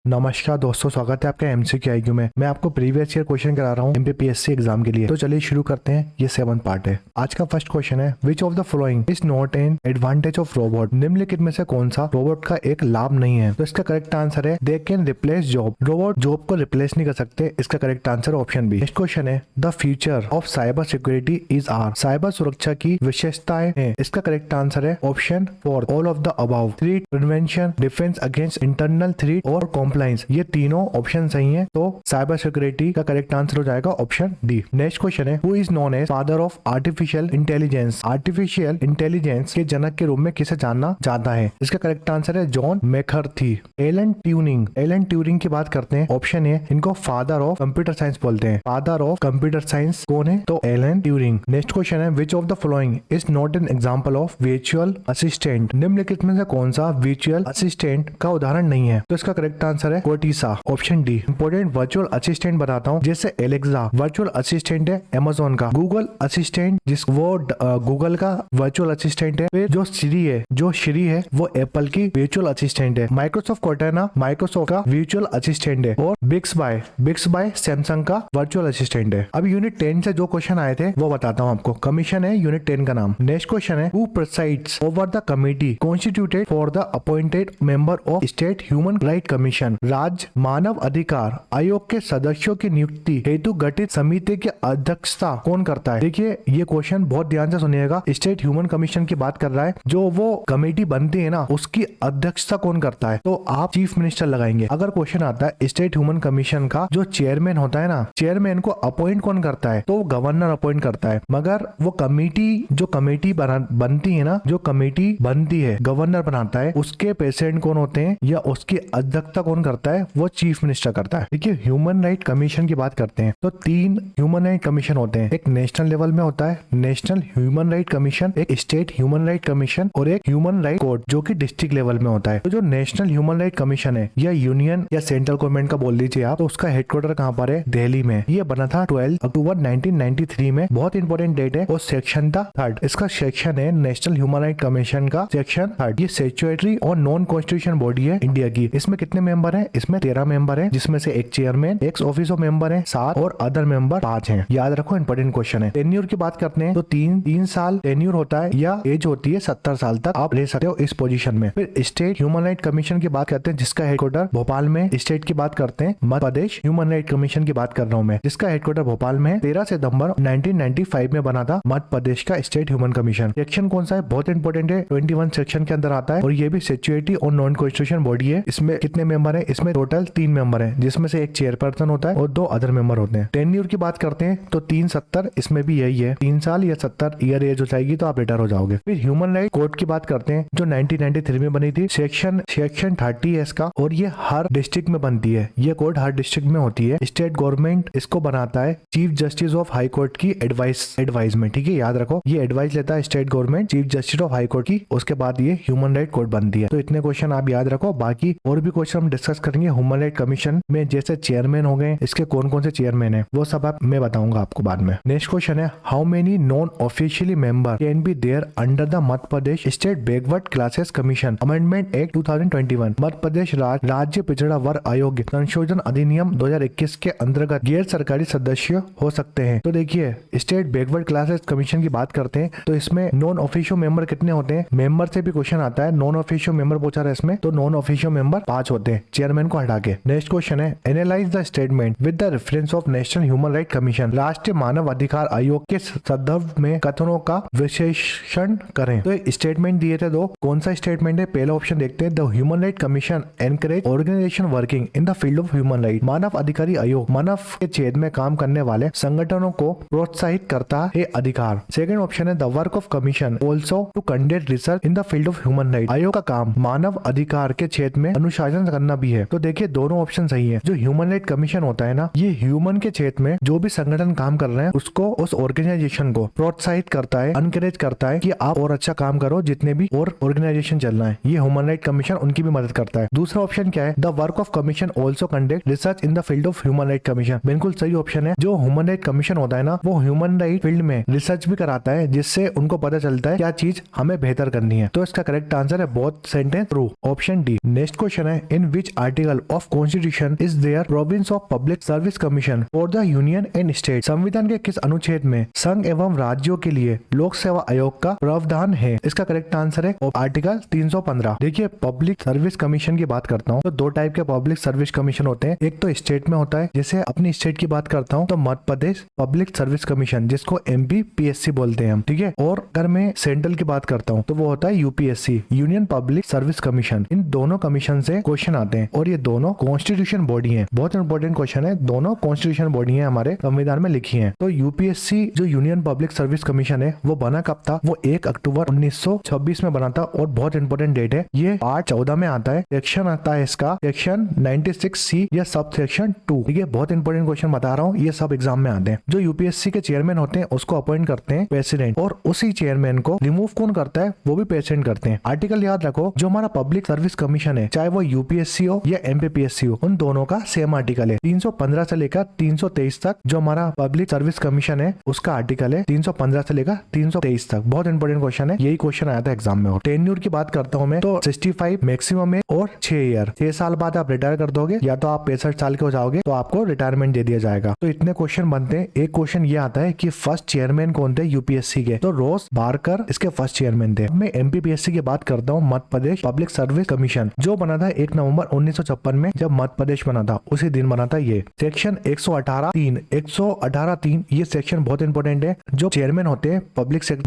नमस्कार दोस्तों, स्वागत है आपका एमसीक्यू आईक्यू में। मैं आपको प्रीवियस ईयर क्वेश्चन करा रहा हूँ एमपीपीएससी एग्जाम के लिए। तो चलिए शुरू करते हैं। ये 7th पार्ट है। आज का फर्स्ट क्वेश्चन है, which of the following is not an advantage of robot. निम्नलिखित में से कौन सा रोबोट का एक लाभ नहीं है? तो इसका करेक्ट आंसर है, they can replace job. Robot job को रिप्लेस नहीं कर सकते। इसका correct answer option B. Next question है, the future of cyber security is are. साइबर सुरक्षा की विशेषताएं हैं। इसका करेक्ट आंसर है option 4, all of the above. Threat prevention, defence against internal threat और कॉम्प्लायंस, ये तीनों ऑप्शन सही हैं। तो साइबर सिक्योरिटी का करेक्ट आंसर हो जाएगा ऑप्शन डी। नेक्स्ट क्वेश्चन है, who is known as father of artificial intelligence. Artificial intelligence के जनक के रूप में किसे जानना जाता है? इसका करेक्ट आंसर है John मैकर्थी। Alan Turing. Alan Turing की बात करते हैं, ऑप्शन ए, इनको फादर ऑफ कंप्यूटर साइंस बोलते हैं। फादर ऑफ कंप्यूटर साइंस कौन है? तो एलन ट्यूरिंग। नेक्स्ट क्वेश्चन है, which of the following is not an example of virtual assistant. निम्नलिखित में से कौन सा वर्चुअल असिस्टेंट का उदाहरण नहीं है? तो इसका करेक्ट आंसर है Cortana, option D. Important virtual assistant बताता हूँ, जैसे एलेक्सा वर्चुअल असिस्टेंट है अमेज़न का। गूगल असिस्टेंट गूगल का वर्चुअल असिस्टेंट है। फिर जो श्री है वो एप्पल की वर्चुअल असिस्टेंट है। माइक्रोसॉफ्ट कोर्टाना माइक्रोसॉफ्ट का वर्चुअल असिस्टेंट है। और बिक्स बाय सैमसंग का वर्चुअल असिस्टेंट है। अब यूनिट 10 से जो क्वेश्चन आए थे वो बताता हूँ आपको। कमीशन है यूनिट 10 का नाम। नेक्स्ट क्वेश्चन है, who presides over the committee constituted for the appointed member of state human right commission. राज्य मानव अधिकार आयोग के सदस्यों की नियुक्ति हेतु गठित समिति की अध्यक्षता कौन करता है? देखिए ये क्वेश्चन बहुत ध्यान से सुनिएगा। स्टेट ह्यूमन कमीशन की बात कर रहा है। जो वो कमेटी बनती है ना, उसकी अध्यक्षता कौन करता है? तो आप चीफ मिनिस्टर लगाएंगे। अगर क्वेश्चन आता है स्टेट ह्यूमन कमीशन का जो चेयरमैन होता है ना, चेयरमैन को अपॉइंट कौन करता है? तो गवर्नर अपॉइंट करता है। मगर वो कमेटी बनती है ना, जो कमेटी बनती है गवर्नर बनाता है, उसके प्रेसिडेंट कौन होते हैं या उसकी अध्यक्षता कौन करता है? वो चीफ मिनिस्टर करता है। देखिए ह्यूमन राइट कमीशन की बात करते हैं तो 3 ह्यूमन राइट कमीशन होते हैं। एक नेशनल लेवल में होता है नेशनल ह्यूमन राइट कमीशन, एक स्टेट ह्यूमन राइट कमीशन और एक ह्यूमन राइट कोर्ट जो कि डिस्ट्रिक्ट लेवल में होता है। तो जो नेशनल ह्यूमन राइट कमीशन है या यूनियन या सेंट्रल गवर्नमेंट का बोल दीजिए आप, तो उसका हेडक्वार्टर कहाँ पर है? दिल्ली में। ये बना था 12 अक्टूबर 1993 में। बहुत इंपॉर्टेंट डेट है। और सेक्शन था 3rd। इसका सेक्शन है नेशनल ह्यूमन राइट कमीशन का सेक्शन 3rd। ये स्टैट्यूटरी और नॉन कॉन्स्टिट्यूशन बॉडी है इंडिया की। इसमें कितने मेंबर है? इसमें 13 मेंबर है, जिसमें से एक चेयरमैन, एक ऑफिस ऑफ मेंबर है 7 और अदर मेंबर 5 हैं। याद रखो, इंपॉर्टेंट क्वेश्चन है। टेन्योर की बात करते हैं तो 3 साल टेन्योर होता है या एज होती है 70 साल तक आप रह सकते हो इस पोजीशन में। फिर स्टेट ह्यूमन राइट कमीशन की बात करते हैं जिसका हेडक्वार्टर भोपाल में। स्टेट की बात करते हैं Madhya Pradesh human right commission की बात कर रहा हूँ मैं, जिसका हेडक्वार्टर भोपाल में है। 13 सितंबर 1995 में बना था मध्य प्रदेश का स्टेट ह्यूमन कमीशन। सेक्शन कौन सा है? बहुत इंपॉर्टेंट है, 21 सेक्शन के अंदर आता है और ये भी स्टैट्यूटरी और नॉन कॉन्स्टिट्यूशन बॉडी है। इसमें कितने मेंबर है? इसमें टोटल 3 मेंबर है, जिसमें से एक चेयरपर्सन होता है और 2 अदर मेंबर होते हैं। टेन्योर की बात करते हैं तो 370, इसमें भी यही है, 3 साल या 70 ईयर एज हो जाएगी तो आप रिटायर हो जाओगे। फिर ह्यूमन राइट कोर्ट की बात करते हैं जो 1993 में बनी थी। सेक्शन 30 है इसका और ये हर डिस्ट्रिक्ट में बनती है। ये कोर्ट हर डिस्ट्रिक्ट में होती है। स्टेट गवर्नमेंट इसको बनाता है chief justice of high court की एडवाइस में। ठीक है, याद रखो, ये एडवाइस लेता है state government chief justice of high court की। उसके बाद ये ह्यूमन राइट कोर्ट बनती है। तो इतने क्वेश्चन आप याद रखो। बाकी और भी क्वेश्चन हम डिस्कस करेंगे ह्यूमन राइट कमीशन में, जैसे चेयरमैन हो गए, इसके कौन कौन से चेयरमैन है वो सब मैं बताऊंगा आपको बाद में। नेक्स्ट क्वेश्चन है, how many non officially member can be there under the Madhya Pradesh state backward classes commission amendment act 2021। Madhya Pradesh राज्य पिछड़ा वर्ग आयोग संशोधन अधिनियम 2021 के अंतर्गत गैर सरकारी सदस्य हो सकते हैं। तो देखिए स्टेट बैकवर्ड क्लासेस कमीशन की बात करते हैं तो इसमें नॉन ऑफिशियल मेंबर कितने होते हैं? मेंबर से भी क्वेश्चन आता है। नॉन ऑफिशियल मेंबर पूछा रहा है इसमें, तो नॉन ऑफिशियल मेंबर 5 होते हैं चेयरमैन को हटा के। नेक्स्ट क्वेश्चन है, analyse the statement with the reference of national human right commission. राष्ट्रीय मानव अधिकार आयोग के संदर्भ में कथनों का विश्लेषण करें। तो एक स्टेटमेंट दिए थे 2, कौन सा स्टेटमेंट है? पहला ऑप्शन देखते हैं, the human right commission encourage organisation working in the field of human right. मानव अधिकारी आयोग मानव के क्षेत्र में काम करने वाले संगठनों को प्रोत्साहित करता है अधिकार। सेकंड ऑप्शन है, the work of commission also to conduct research in the field of human right. आयोग का काम मानव अधिकार के क्षेत्र में अनुशासन करना भी है। तो देखिए दोनों ऑप्शन सही है। जो ह्यूमन राइट कमीशन होता है ना, ये ह्यूमन के क्षेत्र में जो भी संगठन काम कर रहे हैं उसको, उस ऑर्गेनाइजेशन को प्रोत्साहित करता है, एनकरेज करता है कि आप और अच्छा काम करो, जितने भी और ऑर्गेनाइजेशन चल रहा है। ये ह्यूमन राइट कमीशन उनकी भी मदद करता है। दूसरा ऑप्शन क्या है? The work of commission also conduct research in the field of human right commission. बिल्कुल सही ऑप्शन है। जो ह्यूमन राइट कमीशन होता है ना, वो ह्यूमन राइट फील्ड में रिसर्च भी कराता है, जिससे उनको पता चलता है क्या चीज हमें बेहतर करनी है। तो इसका करेक्ट आंसर है both sentence true, option D. Next question है, in which article of constitution is there provision of public service commission for the union and state. संविधान के किस अनुच्छेद में संघ एवं राज्यों के लिए लोक सेवा आयोग का प्रावधान है? इसका करेक्ट आंसर है आर्टिकल 315। देखिए पब्लिक सर्विस कमीशन की बात करता हूँ तो दो टाइप के पब्लिक सर्विस कमीशन होते हैं। एक तो स्टेट में होता है, जैसे अपनी स्टेट की बात करता हूँ तो Madhya Pradesh public service commission, जिसको MPPSC बोलते हैं हम, ठीक है। और अगर मैं सेंट्रल की बात करता हूँ तो वो होता है UPSC, union public service commission. इन दोनों कमीशन से क्वेश्चन आते हैं और ये दोनों कॉन्स्टिट्यूशन बॉडी है। बहुत इंपॉर्टेंट क्वेश्चन है, दोनों कॉन्स्टिट्यूशन बॉडी है, हमारे संविधान में लिखी है। तो UPSC जो यूनियन पब्लिक सर्विस कमीशन है वो बना कब था? वो 1 अक्टूबर 1926 में बना था और बहुत इंपॉर्टेंट डेट है ये। पार्ट 14 में आता है, सेक्शन आता है इसका सेक्शन 96C या सब सेक्शन 2, ठीक है। बहुत इंपॉर्टेंट क्वेश्चन बता रहा हूँ, ये सब एग्जाम में आते हैं। जो UPSC के चेयरमैन होते हैं उसको अपॉइंट करते हैं प्रेसिडेंट, और उसी चेयरमैन को रिमूव कौन करता है? वो भी प्रेसिडेंट करते हैं। आर्टिकल याद रखो, जो हमारा पब्लिक सर्विस कमीशन है, चाहे वो UPSC हो या MPPSC हो, उन दोनों का सेम आर्टिकल है। 315 से लेकर 323 तक जो हमारा पब्लिक सर्विस कमीशन है उसका आर्टिकल है 315 से लेकर 323 तक। बहुत इंपॉर्टेंट क्वेश्चन है, यही क्वेश्चन आया था एग्जाम में। टेन्यूर की बात करता हूँ मैं तो 65 मैक्सिमम है और 6 ईयर, 6 साल बाद आप रिटायर कर दोगे या तो आप 65 साल के हो जाओगे तो आपको रिटायरमेंट दे दिया जाएगा। तो इतने क्वेश्चन बनते हैं। एक क्वेश्चन ये आता है कि फर्स्ट चेयरमैन कौन थे UPSC के? तो रोज बारकर इसके फर्स्ट चेयरमैन थे। मैं MPPSC की बात करता हूँ, Madhya Pradesh public service commission, जो बना था 1 नवंबर 1956 में, जब मध्य प्रदेश बना था उसी दिन बना था ये। सेक्शन 118(3) ये सेक्शन बहुत इंपॉर्टेंट है। जो चेयरमैन होते हैं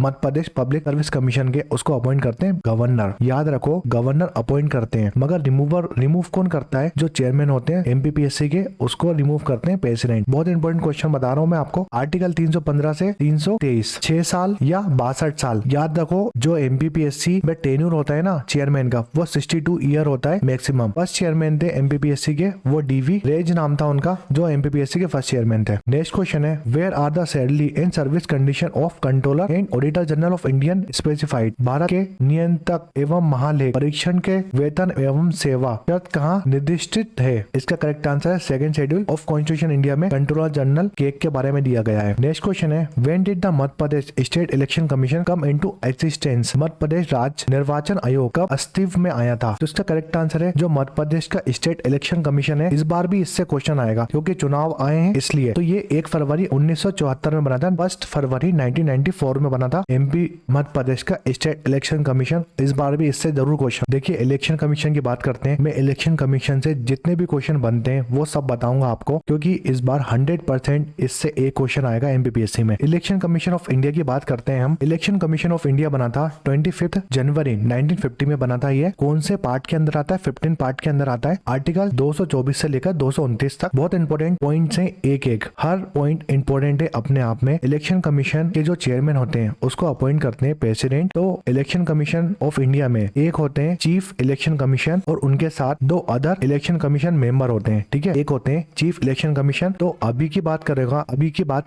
Madhya Pradesh public service commission के, उसको अपॉइंट करते हैं गवर्नर। याद रखो, गवर्नर अपॉइंट करते हैं, मगर रिमूव कौन करता है? जो चेयरमैन होते हैं MPPSC के, उसको रिमूव करते हैं प्रेसिडेंट। बहुत इंपॉर्टेंट क्वेश्चन बता रहा हूँ मैं आपको। आर्टिकल 315 से 323, 6 साल या 62 साल। याद रखो, जो MPPSC में टेन्यूर होता है ना चेयरमैन का, वो 62 ईयर होता है मैक्सिमम। फर्स्ट चेयरमैन थे MPPSC के, वो DV रेज नाम था उनका, जो MPPSC के फर्स्ट चेयरमैन थे। नेक्स्ट क्वेश्चन है, where are the salary and service condition of controller and auditor general of Indian specified? Bharat के नियंत्रक एवं महालेख परीक्षण के वेतन एवं सेवा शर्त कहाँ निर्दिष्टित है? इसका करेक्ट आंसर है second schedule of constitution India में कंट्रोलर जनरल केक के बारे में दिया गया है। नेक्स्ट क्वेश्चन है, when did the Madhya Pradesh state election commission come into existence? Madhya Pradesh राज्य निर्वाचन आयोग कब अस्तित्व में आया था? तो इसका करेक्ट आंसर है जो मध्य प्रदेश का स्टेट इलेक्शन कमीशन है, इस बार भी इससे क्वेश्चन आएगा क्योंकि चुनाव आए हैं इसलिए। तो ये 1 फरवरी 1974 में बना था, 1 फरवरी 1994 में बना था MP मध्य प्रदेश का स्टेट इलेक्शन कमीशन। इस बार भी इससे जरूर क्वेश्चन। देखिए इलेक्शन कमीशन की बात करते हैं, मैं इलेक्शन कमीशन से जितने भी क्वेश्चन बनते हैं वो सब बताऊंगा आपको, क्योंकि इस बार 100% इससे एक क्वेश्चन आएगा MPPSC में। इलेक्शन कमीशन ऑफ इंडिया की बात करते हैं हम। इलेक्शन कमीशन ऑफ इंडिया बना था 25 जनवरी 1950 में बना था। ये कौन से पार्ट के अंदर आता है? 15 पार्ट के अंदर आता है। आर्टिकल 224 से लेकर 229 तक। बहुत इंपॉर्टेंट पॉइंट्स हैं, एक हर पॉइंट इंपॉर्टेंट है अपने आप में। इलेक्शन कमीशन के जो चेयरमैन होते हैं उसको अपॉइंट करते हैं प्रेसिडेंट। तो इलेक्शन कमीशन ऑफ इंडिया में एक होते हैं चीफ इलेक्शन कमीशन और उनके साथ 2 अदर इलेक्शन कमीशन मेंबर होते हैं, ठीक है। एक होते हैं चीफ इलेक्शन कमीशन। तो अभी की बात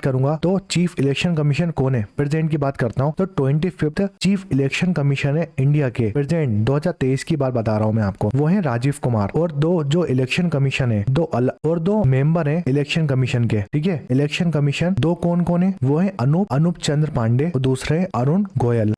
करूंगा तो चीफ इलेक्शन कमीशन कौन है? प्रेसिडेंट की बात करता हूँ तो 25th चीफ इलेक्शन कमीशन है इंडिया के। प्रेसिडेंट 2023 की बात बता रहा हूँ मैं आपको, वो है राजीव कुमार। और 2 जो इलेक्शन कमीशन है, 2 मेंबर है इलेक्शन कमीशन के, ठीक है। इलेक्शन कमीशन 2 कौन है? वो है अनूप चंद्र पांडे और दूसरे अरुण गोयल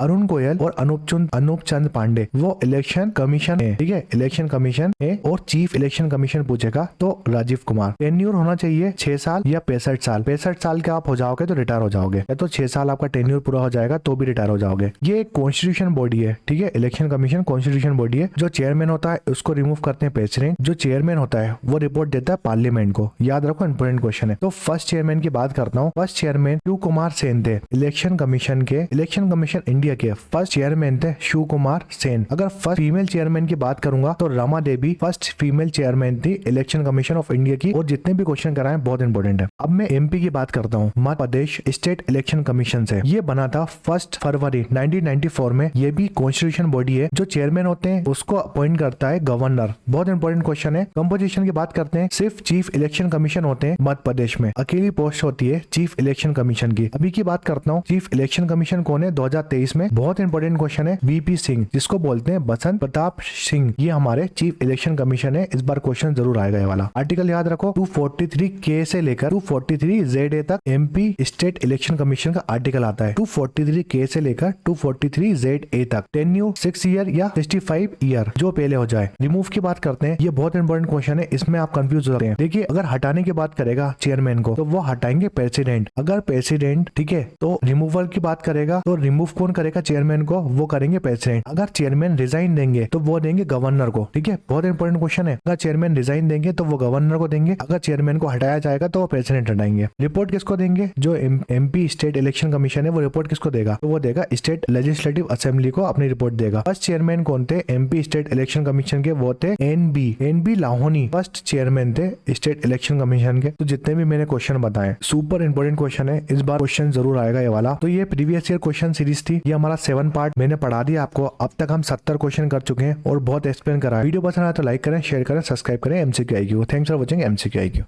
और अनूप चंद्र पांडे, वो इलेक्शन कमीशन है, ठीक है। इलेक्शन कमीशन है और चीफ इलेक्शन कमीशन पूछेगा तो राजीव कुमार। टेन्यूर होना चाहिए 6 साल या 65 साल। 65 साल के आप हो जाओगे तो रिटायर हो जाओगे, या तो 6 साल आपका टेन्यूर पूरा हो जाएगा तो भी रिटायर हो जाओगे। ये एक कॉन्स्टिट्यूशन बॉडी है, ठीक है। इलेक्शन कमीशन कॉन्स्टिट्यूशन बॉडी है। जो चेयरमैन होता है उसको रिमूव करते हैं प्रेसिडेंट। जो चेयरमैन होता है वो रिपोर्ट देता है पार्लियामेंट को। याद रखो, इंपोर्टेंट क्वेश्चन है। तो फर्स्ट चेयरमैन की बात करता हूँ। फर्स्ट चेयरमैन शिव कुमार सेन थे। इलेक्शन कमीशन इंडिया के फर्स्ट चेयरमैन थे शिव कुमार सेन। अगर फर्स्ट फीमेल चेयरमैन की बात करूंगा तो Rama Devi first female chairman थी इलेक्शन कमीशन ऑफ इंडिया की। और जितने भी क्वेश्चन कराए बहुत इंपॉर्टेंट है। अब मैं MP की बात करता हूँ, मध्य प्रदेश स्टेट इलेक्शन कमीशन से। ये बना था 1 फरवरी 1994 में। ये भी कॉन्स्टिट्यूशन बॉडी है। जो चेयरमैन होते हैं उसको अपॉइंट करता है गवर्नर। बहुत इंपॉर्टेंट क्वेश्चन है। कंपोजिशन की बात करते हैं, सिर्फ चीफ इलेक्शन कमीशन होते हैं मध्य प्रदेश में, अकेली पोस्ट होती है चीफ इलेक्शन कमीशन की। अभी की बात करता हूँ, चीफ इलेक्शन कमीशन कौन है 2023 में? बहुत इंपॉर्टेंट क्वेश्चन है। VP सिंह, जिसको बोलते हैं बसंत प्रताप सिंह, ये हमारे चीफ इलेक्शन कमीशन है। इस बार क्वेश्चन जरूर आएगा ये वाला। आर्टिकल याद रखो, 243K से लेकर 243ZA तक MP स्टेट इलेक्शन कमीशन का आर्टिकल आता है। 243K से लेकर 243ZA तक। टेन्यूर 6 ईयर या 65 ईयर, जो पहले हो जाए। रिमूव की बात करते हैं। ये बहुत इंपॉर्टेंट क्वेश्चन है, इसमें आप कंफ्यूज होते हैं। देखिए, अगर हटाने की बात करेगा चेयरमैन को, तो वो हटाएंगे प्रेसिडेंट। अगर प्रेसिडेंट, ठीक है, तो रिमूवल की बात करेगा तो रिमूव कौन करेगा चेयरमैन को, वो करेंगे प्रेसिडेंट। अगर चेयरमैन रिजाइन देंगे तो वो देंगे गवर्नर को। ठीक है, बहुत इंपॉर्टेंट क्वेश्चन है। अगर चेयरमैन रिजाइन देंगे तो वो गवर्नर को देंगे। अगर चेयरमैन को हटाया जाएगा तो वो प्रेसिडेंट हटाएंगे। रिपोर्ट किसको देंगे, जो एमपी स्टेट इलेक्शन कमीशन है वो रिपोर्ट किसको देगा, तो वो देगा स्टेट लेजिस्लेटिव असेंबली को अपनी रिपोर्ट देगा। फर्स्ट चेयरमैन कौन थे एमपी स्टेट इलेक्शन कमीशन के, वो थे एनबी लाहौनी फर्स्ट चेयरमैन थे स्टेट इलेक्शन कमीशन के। तो जितने भी मैंने क्वेश्चन बताए, सुपर इंपोर्टेंट क्वेश्चन है, इस बार क्वेश्चन जरूर आएगा ये वाला। तो ये प्रीवियस ईयर क्वेश्चन सीरीज थी, ये हमारा 7 पार्ट मैंने पढ़ा दिया आपको। अब तक हम 70 क्वेश्चन कर चुके हैं और बहुत एक्सप्लेन करा है। वीडियो पसंद आया तो लाइक करें, शेयर करें, सब्सक्राइब करें। MCQ IQ, thanks for watching MCQ IQ।